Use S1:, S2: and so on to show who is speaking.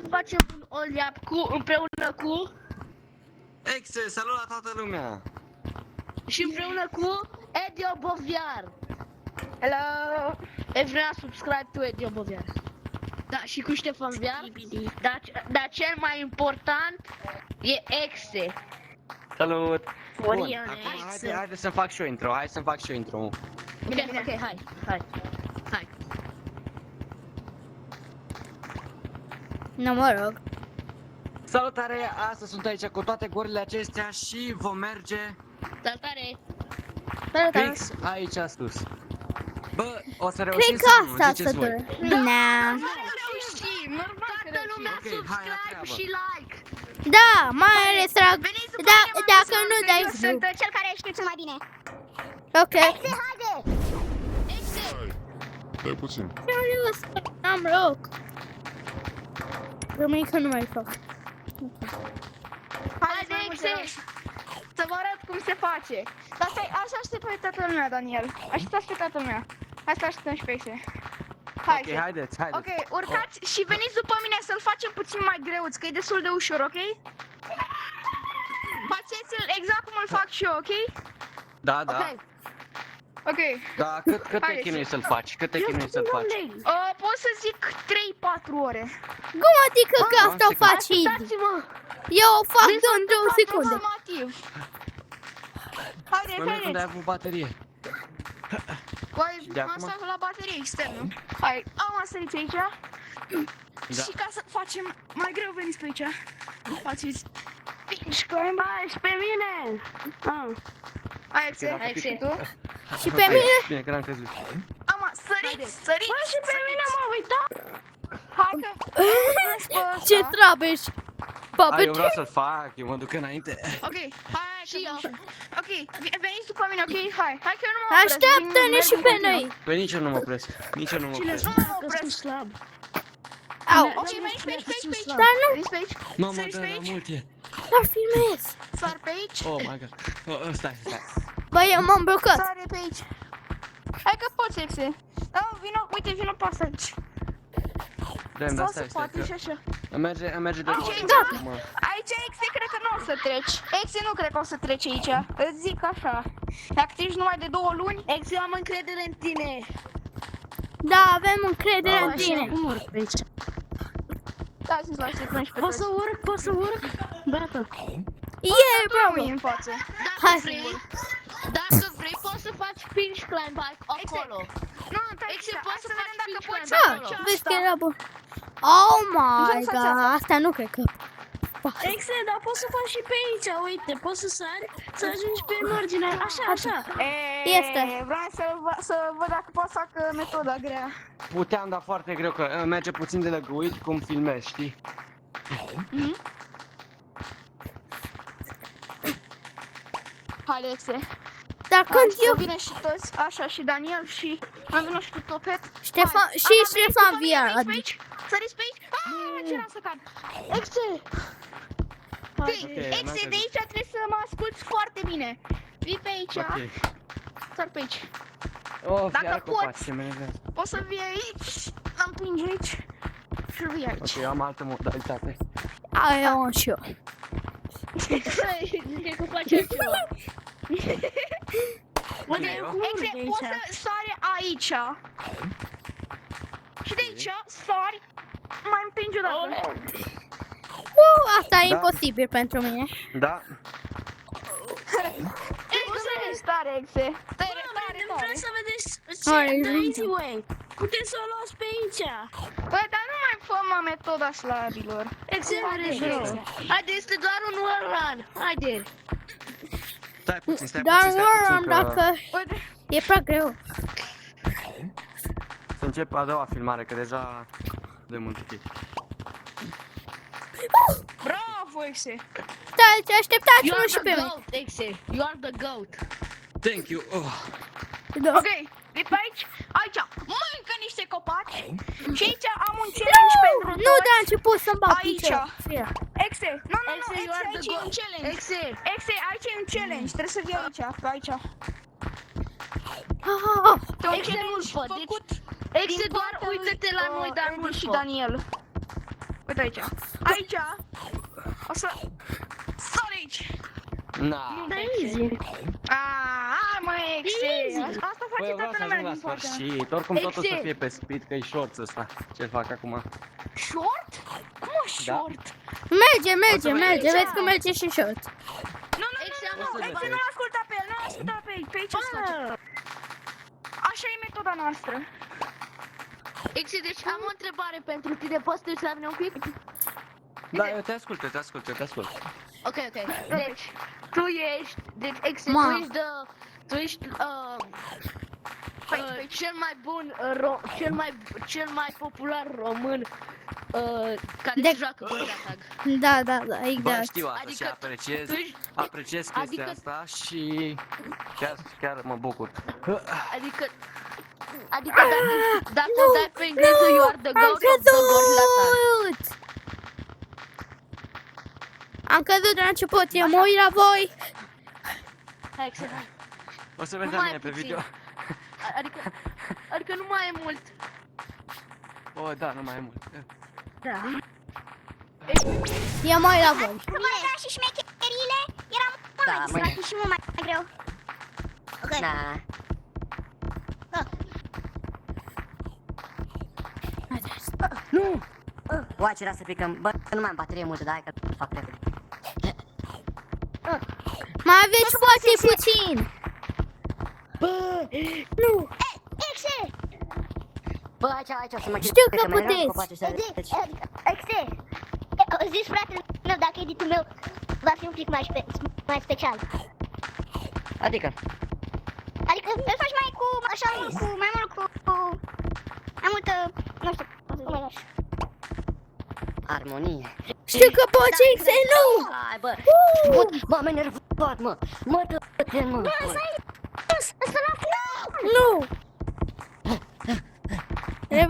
S1: să facem un all-up împreună cu...
S2: Exe, salut la toată lumea!
S1: Și împreună cu Edio Boviar.
S3: Hello!
S1: Vrea subscribe to Edio Boviar. Da, și cu Ștefan Viar. Dar cel mai important e Exe.
S2: Salut! Bun,
S3: Florian,
S2: acum
S3: Exe.
S2: haide să-mi fac și eu intro, hai să-mi fac și eu intro.
S1: Ok, hai.
S3: Nu mă rog.
S2: Salutare! Astăzi sunt aici cu toate gurile acestea și vom merge
S1: Salutare.
S2: fix aici sus. Bă, o să reușim
S3: Cred că
S2: sau nu?
S3: asta
S2: Ziceți
S3: să
S2: voi.
S3: dură. Na.
S1: Toată lumea
S2: Ok, hai la
S1: subscribe
S2: treabă.
S1: și like.
S3: Da, mai ales
S4: Veniți după
S3: da,
S4: mine,
S3: dacă
S4: mă,
S3: nu
S4: să
S3: dai
S4: eu sunt
S3: view.
S4: cel care știe cel mai bine.
S3: Ok.
S4: Haide!
S5: Stai puțin.
S3: Serios, n-am loc. Rămâi că nu mai fac.
S1: Haide, Exe.
S4: Să vă arăt cum se face. Dar stai, așa aștept pe toată lumea, Daniel. Așteptați pe toată lumea. Hai să așteptăm și pe Exe. Hai,
S2: Ok, haideți.
S4: Ok, urcați și veniți după mine să-l facem puțin mai greuț, că e destul de ușor, ok? Faceți-l exact cum îl fac și eu, ok?
S2: Da, da.
S4: Ok.
S2: Da, cât te
S4: Hai,
S2: chinui să-l faci? Cât te chinui să-l faci?
S4: Pot să zic 3-4 ore.
S3: Cum adică că asta o faci easy?
S1: Dați-mă.
S3: Eu o fac în 2 secunde.
S4: Informativ. Haideți,
S2: Păi nu când ai
S4: haideți.
S2: avut baterie.
S4: Păi,
S2: de acum?
S4: asta la baterie externă. Hai, am sărit aici.
S2: Da.
S4: Și ca să facem mai greu, veniți pe aici. Faceți.
S1: Hai, și pe mine.
S4: Hai, Exe,
S2: Era
S4: hai,
S2: pic.
S4: și tu.
S3: Și pe mine?
S2: Bine că n-am crezut.
S4: Am sărit, sărit.
S1: Bă, și pe mine m-a uitat.
S4: Hai că...
S3: Ce trabeș?
S2: Ai, eu vreau să-l fac, eu mă duc înainte.
S4: Ok, hai
S1: Și eu.
S4: Ok, veniți după mine, ok? Hai că eu nu mă opresc.
S3: Așteaptă-ne și pe noi.
S2: Păi nici eu nu mă opresc. Nici eu nu mă opresc.
S4: Nu mă opresc.
S1: Slab.
S3: Au.
S4: Ok, veniți pe aici, pe aici, pe aici.
S3: Dar nu,
S4: Veniți pe aici.
S2: Mamă,
S4: Săriți
S2: da,
S4: pe
S2: da,
S4: aici.
S2: mult e.
S3: dar filmez.
S4: Sar pe aici.
S2: Oh my god. Oh, stai.
S3: Băi, eu m-am blocat.
S4: Sare pe aici. Hai că poți, Exe. Da, vino pe asta aici.
S2: Dăm, da,
S4: Sau
S2: stai,
S4: se
S2: stai.
S4: poate și așa.
S2: Merge de
S4: Ok,
S3: gata.
S4: Aici, Exe, cred că nu o să treci. Exe, nu cred că o să treci aici. Îți zic așa. Dacă treci numai de 2 luni,
S1: Exe, eu am încredere în tine.
S3: Da, avem încredere în tine.
S1: Cum urc pe aici?
S4: dați-mi la secund și pe
S1: Pot să urc, pot să urc? Gata.
S3: Yeah, bravo.
S4: în față.
S3: Hai.
S1: Dacă vrei, poți să faci pinch climb acolo.
S4: Nu, stai
S1: Exe,
S4: așa,
S1: poți
S4: hai
S1: să
S4: vedem
S1: faci
S4: dacă
S1: pinch
S4: poți
S1: climb
S4: să
S1: acolo.
S4: faci
S3: Ah, vezi că
S4: asta.
S3: era bun. Oh my
S4: Nu faci
S3: god,
S4: asta.
S3: asta nu cred că.
S1: Exe, dar poți să faci și pe aici, uite, poți să sari, să ajungi pe margine, așa.
S3: Este.
S4: Vreau să văd dacă pot să fac metoda grea.
S2: Puteam, dar foarte greu, că merge puțin de lăguit cum filmezi, știi?
S4: Haide, Exe.
S3: Dar când eu...
S4: Vine și toți, așa, și Daniel, și am venit și cu Topet.
S3: Ștefan,
S4: Hai.
S3: și
S4: Ana,
S3: Ștefan
S4: veniți după mine,
S3: VR.
S4: veniți pe aici? Săriți pe aici? Ce n-am să cad?
S1: Exe!
S4: Exe, de aici trebuie să mă asculti foarte bine. Vii pe aici,
S2: Ok.
S4: sar pe aici.
S2: Oh,
S4: Dacă
S2: fiară
S4: poți.
S2: copaci, ce menevează.
S4: Poți să vii aici, împingi aici și vii aici.
S2: Ok, eu am altă modalitate.
S3: Aia am și eu.
S1: Zice că face altceva.
S2: Ok,
S4: Exe, poți să sari aici. Și de aici sari, mai împingi o dată.
S3: Asta e
S2: Da.
S3: imposibil pentru mine.
S2: Da.
S4: Exe, tare, Exe. Tare,
S1: Vreau să vedeți
S3: Hai,
S1: the
S3: nu.
S1: easy way. Puteți să o luați pe aici.
S4: Băi, dar nu mai fă metoda slabilor.
S1: Exe,
S4: Haide,
S1: Exe. Haide, este doar un wall run. Haide.
S2: Stai puțin,
S3: Dar
S2: puțin,
S3: nu
S2: că
S3: dacă
S4: Uite,
S3: e prea greu.
S2: să încep a doua filmare, că deja de mult timp.
S4: bravo, Exe.
S3: Stai,
S1: You
S3: așteptați-mă
S1: are
S3: și
S1: the
S3: pe mine.
S1: goat, Exe. You are the goat.
S2: Thank you. Oh.
S3: Da.
S4: Ok, de pe aici, mâncă niște copaci. Și aici am un challenge pentru
S3: Nu
S4: toți.
S3: de la început să-mi bag
S4: Aici.
S3: piciorul.
S4: Exe, nu,
S1: Exe,
S4: Exe,
S1: you are the
S4: aici e un
S1: goat.
S4: challenge.
S1: Exe.
S4: Exe, aici e un challenge, trebuie să vii aici, pe aici.
S3: Ah,
S4: E un
S1: Exe,
S4: challenge
S1: nu-l fă, deci-
S4: făcut
S1: Exe,
S4: din
S1: doar
S4: partea
S1: uite-te
S4: lui,
S1: la noi, dar
S4: Edi
S1: nu-l
S4: și
S1: fă.
S4: Daniel. Uite aici. Aici. O să... Sar aici.
S2: Na.
S1: Da, easy.
S4: Hai mă, Exe. Asta
S2: Păi
S4: face
S2: eu vreau
S4: toată
S2: să
S4: lumea
S2: ajung la
S4: din partea.
S2: sfârșit. Oricum totul să
S1: Exit.
S2: fie pe speed, că e shorts ăsta. Ce fac acum?
S4: Short? Cum o
S2: Da.
S4: short?
S3: Merge,
S2: O
S3: merge,
S2: să
S3: merge.
S4: vedem.
S3: Vezi că merge și short.
S4: Nu,
S1: Exe,
S2: O să
S4: Exe,
S2: vedeți.
S4: nu asculta pe el, nu asculta pe el, pe aici se face. Așa e metoda noastră.
S1: Exe, deci am o întrebare pentru tine. Poți să te uiți la mine un pic?
S2: Da, eu te ascult, eu te ascult, eu te ascult.
S1: Ok. Deci, tu ești... Deci, Exe,
S3: Ma.
S1: tu ești cel mai bun, cel mai popular român care
S3: De-
S1: se joacă cu tag.
S3: Da,
S2: Bă,
S3: exact.
S2: știu asta
S1: Adică
S2: și apreciez,
S1: tu ești-
S2: apreciez chestia
S1: adică-
S2: asta și chiar mă bucur.
S1: Adică dacă dai pe engleză, you are the
S3: Am
S1: goat of the gorlata.
S3: căzut! Am căzut de la început, eu mă uit la voi.
S1: Hai, Exe, hai.
S2: O să vezi
S1: Nu
S2: la
S1: mai
S2: mine pe
S1: puțin.
S2: video.
S1: Adică nu mai e mult.
S2: Oh, da, nu mai e mult.
S1: Da.
S3: Eu mă uit la voi.
S5: Să vă arăta și șmecherile, era mult mai distrat și mult mai greu. Ok. Da.
S6: Nu! Uai, ce era să picăm. Bă, nu mai am baterie multă, da, hai că fac repede.
S3: Mai aveți foarte puțin. Nu.
S5: Exe!
S6: Bă, aici o să mă
S3: Știu că
S6: mai erau
S3: puteți.
S6: copaci ăștia, deci-
S5: Exe! Zis fratele meu, dacă editul meu va fi un pic mai special.
S6: Adică,
S5: Adică îl faci mai cu, așa, cu mai mult cu mai multă, nu știu, cum e așa.
S6: armonie.
S3: Știu că poți, Exe, nu.
S6: Hai, bă! Bă, m-am enervat, mă! Mă, dă-te, mă!
S5: Ăsta la